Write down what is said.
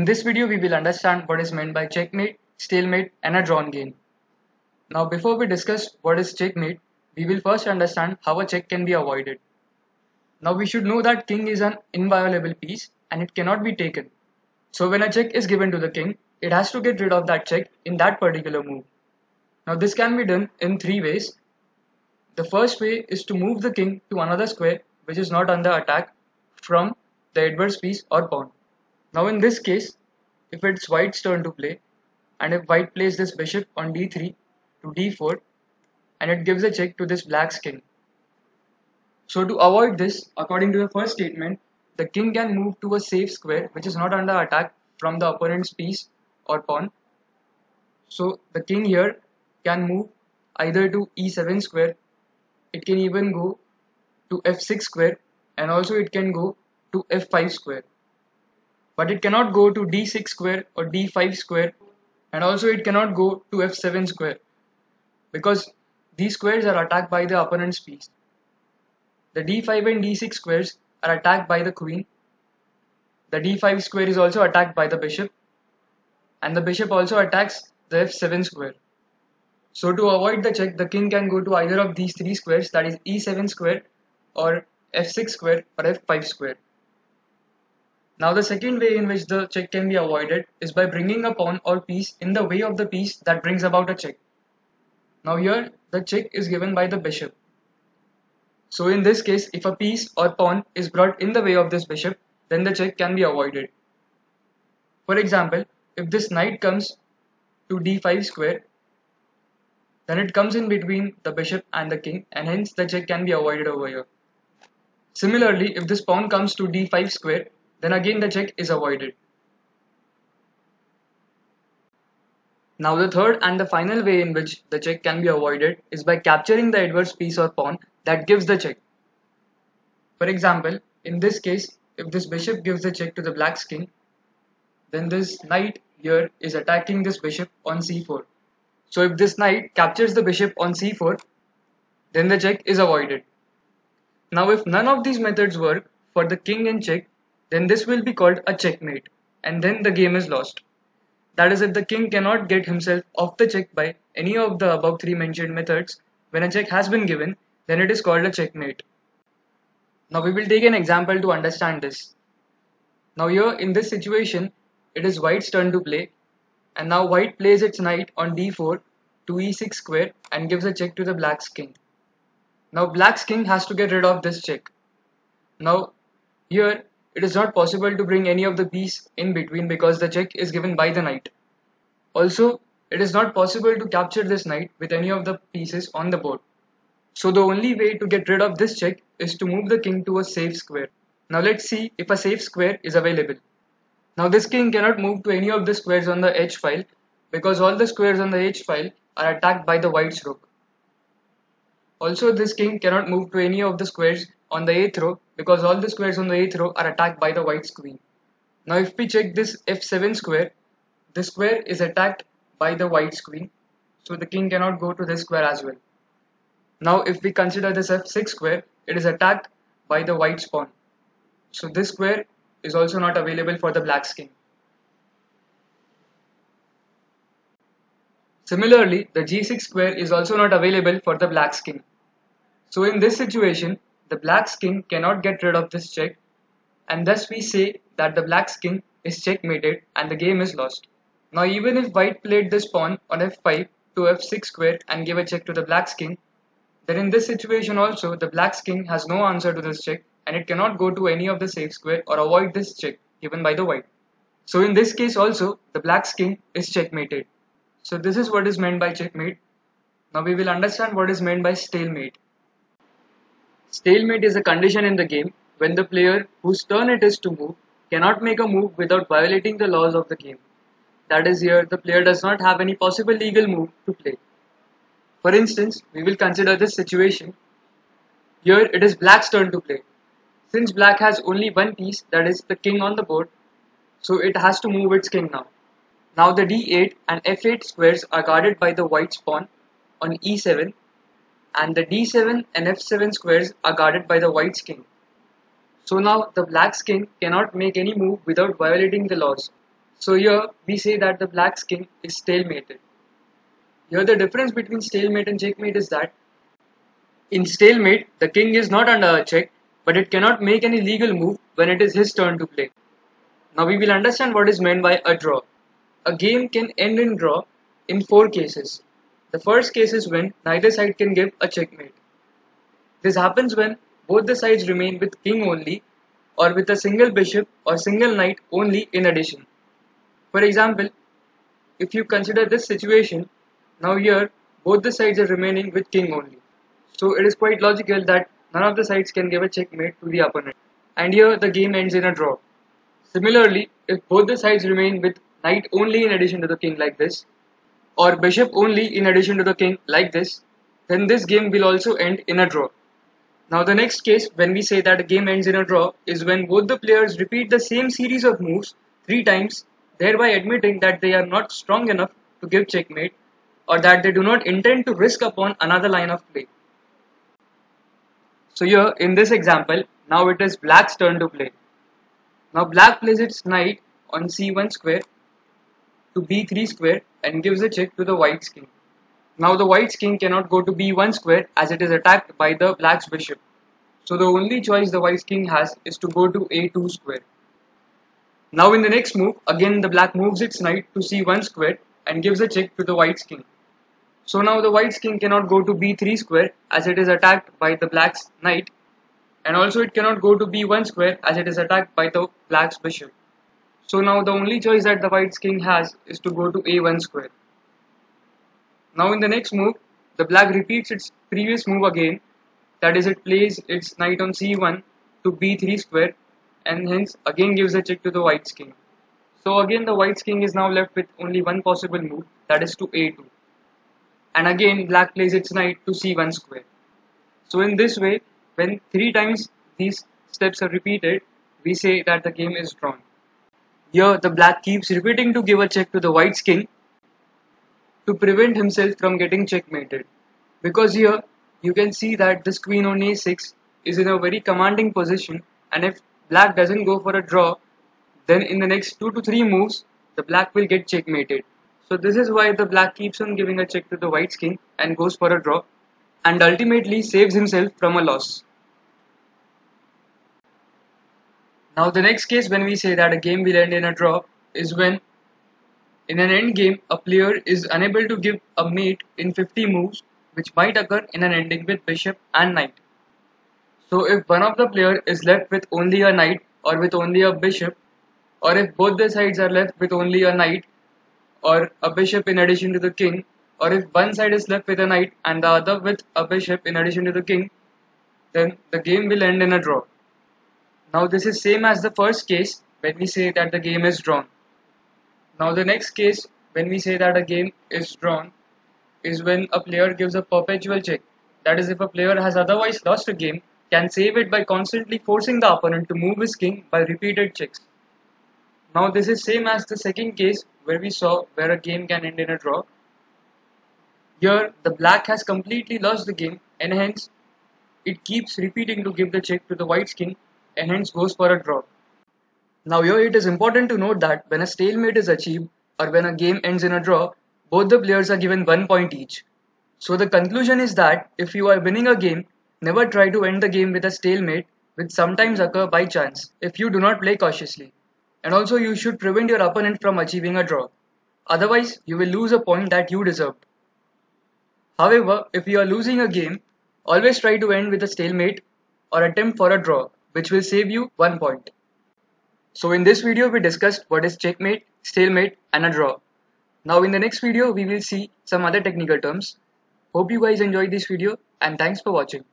this video we will understand what is meant by checkmate, stalemate and a drawn game. Now before we discuss what is checkmate, we will first understand how a check can be avoided. Now we should know that king is an inviolable piece and it cannot be taken. So when a check is given to the king, it has to get rid of that check in that particular move. Now this can be done in three ways. The first way is to move the king to another square which is not under attack from the adverse piece or pawn. Now in this case, if it's white's turn to play, and if white plays this bishop on d3 to d4, and it gives a check to this black's king. So to avoid this, according to the first statement, the king can move to a safe square which is not under attack from the opponent's piece or pawn. So the king here can move either to e7 square, it can even go to f6 square, and also it can go to f5 square. But it cannot go to d6 square or d5 square, and also it cannot go to f7 square because these squares are attacked by the opponent's piece. The d5 and d6 squares are attacked by the queen. The d5 square is also attacked by the bishop, and the bishop also attacks the f7 square. So to avoid the check, the king can go to either of these three squares, that is e7 square or f6 square or f5 square. Now the second way in which the check can be avoided is by bringing a pawn or piece in the way of the piece that brings about a check. Now here the check is given by the bishop. So in this case, if a piece or pawn is brought in the way of this bishop, then the check can be avoided. For example, if this knight comes to d5 square, then it comes in between the bishop and the king, and hence the check can be avoided over here. Similarly, if this pawn comes to d5 square, then again the check is avoided. Now the third and the final way in which the check can be avoided is by capturing the adverse piece or pawn that gives the check. For example, in this case, if this bishop gives the check to the black's king, then this knight here is attacking this bishop on c4. So if this knight captures the bishop on c4, then the check is avoided. Now if none of these methods work for the king in check, then this will be called a checkmate, and then the game is lost. That is, if the king cannot get himself off the check by any of the above three mentioned methods, when a check has been given, then it is called a checkmate. Now we will take an example to understand this. Now here in this situation, it is white's turn to play, and now white plays its knight on d4 to e6 square and gives a check to the black's king. Now black's king has to get rid of this check. Now here it is not possible to bring any of the piece in between because the check is given by the knight. Also, it is not possible to capture this knight with any of the pieces on the board. So the only way to get rid of this check is to move the king to a safe square. Now let's see if a safe square is available. Now this king cannot move to any of the squares on the h file because all the squares on the h file are attacked by the white's rook. Also, this king cannot move to any of the squares on the 8th row because all the squares on the 8th row are attacked by the white's queen. Now if we check this f7 square, this square is attacked by the white's queen, so the king cannot go to this square as well. Now if we consider this f6 square, it is attacked by the white's pawn, so this square is also not available for the black's king. Similarly, the g6 square is also not available for the black's king. So in this situation, the black's king cannot get rid of this check, and thus we say that the black's king is checkmated and the game is lost. Now even if white played this pawn on f5 to f6 square and gave a check to the black's king, then in this situation also the black's king has no answer to this check and it cannot go to any of the safe square or avoid this check given by the white. So in this case also the black's king is checkmated. So this is what is meant by checkmate. Now we will understand what is meant by stalemate. Stalemate is a condition in the game when the player whose turn it is to move cannot make a move without violating the laws of the game. That is, here the player does not have any possible legal move to play. For instance, we will consider this situation. Here it is black's turn to play. Since black has only one piece, that is the king on the board, so it has to move its king now. Now the d8 and f8 squares are guarded by the white's pawn on e7, and the d7 and f7 squares are guarded by the white's king. So now the black's king cannot make any move without violating the laws. So here we say that the black's king is stalemated. Here the difference between stalemate and checkmate is that in stalemate the king is not under a check, but it cannot make any legal move when it is his turn to play. Now we will understand what is meant by a draw. A game can end in draw in 4 cases. The first case is when neither side can give a checkmate. This happens when both the sides remain with king only, or with a single bishop or single knight only in addition. For example, if you consider this situation, now here both the sides are remaining with king only. So it is quite logical that none of the sides can give a checkmate to the opponent. And here the game ends in a draw. Similarly, if both the sides remain with knight only in addition to the king like this, or bishop only in addition to the king like this, then this game will also end in a draw. Now the next case when we say that a game ends in a draw is when both the players repeat the same series of moves 3 times, thereby admitting that they are not strong enough to give checkmate, or that they do not intend to risk upon another line of play. So here in this example, now it is black's turn to play. Now black plays its knight on c1 square to b3 square and gives a check to the white's king. Now the white's king cannot go to b1 square as it is attacked by the black's bishop. So the only choice the white's king has is to go to a2 square. Now in the next move, again the black moves its knight to c1 square and gives a check to the white's king. So now the white's king cannot go to b3 square as it is attacked by the black's knight, and also it cannot go to b1 square as it is attacked by the black's bishop. So now the only choice that the white's king has is to go to a1 square. Now in the next move, the black repeats its previous move again, that is it plays its knight on c1 to b3 square and hence again gives a check to the white's king. So again the white's king is now left with only one possible move, that is to a2. And again black plays its knight to c1 square. So in this way, when 3 times these steps are repeated, we say that the game is drawn. Here the black keeps repeating to give a check to the white's king to prevent himself from getting checkmated. Because here you can see that this queen on a6 is in a very commanding position, and if black doesn't go for a draw, then in the next 2 to 3 moves the black will get checkmated. So this is why the black keeps on giving a check to the white's king and goes for a draw, and ultimately saves himself from a loss. Now the next case when we say that a game will end in a draw is when in an end game a player is unable to give a mate in 50 moves, which might occur in an ending with bishop and knight. So if one of the player is left with only a knight or with only a bishop, or if both the sides are left with only a knight or a bishop in addition to the king, or if one side is left with a knight and the other with a bishop in addition to the king, then the game will end in a draw. Now this is same as the first case when we say that the game is drawn. Now the next case when we say that a game is drawn is when a player gives a perpetual check. That is, if a player has otherwise lost a game, can save it by constantly forcing the opponent to move his king by repeated checks. Now this is same as the second case where we saw where a game can end in a draw. Here the black has completely lost the game, and hence it keeps repeating to give the check to the white's king and hence goes for a draw. Now here it is important to note that when a stalemate is achieved or when a game ends in a draw, both the players are given 1 point each. So the conclusion is that if you are winning a game, never try to end the game with a stalemate, which sometimes occur by chance if you do not play cautiously. And also you should prevent your opponent from achieving a draw. Otherwise you will lose a point that you deserved. However, if you are losing a game, always try to end with a stalemate or attempt for a draw, which will save you 1 point. So in this video we discussed what is checkmate, stalemate and a draw. Now in the next video we will see some other technical terms. Hope you guys enjoyed this video and thanks for watching.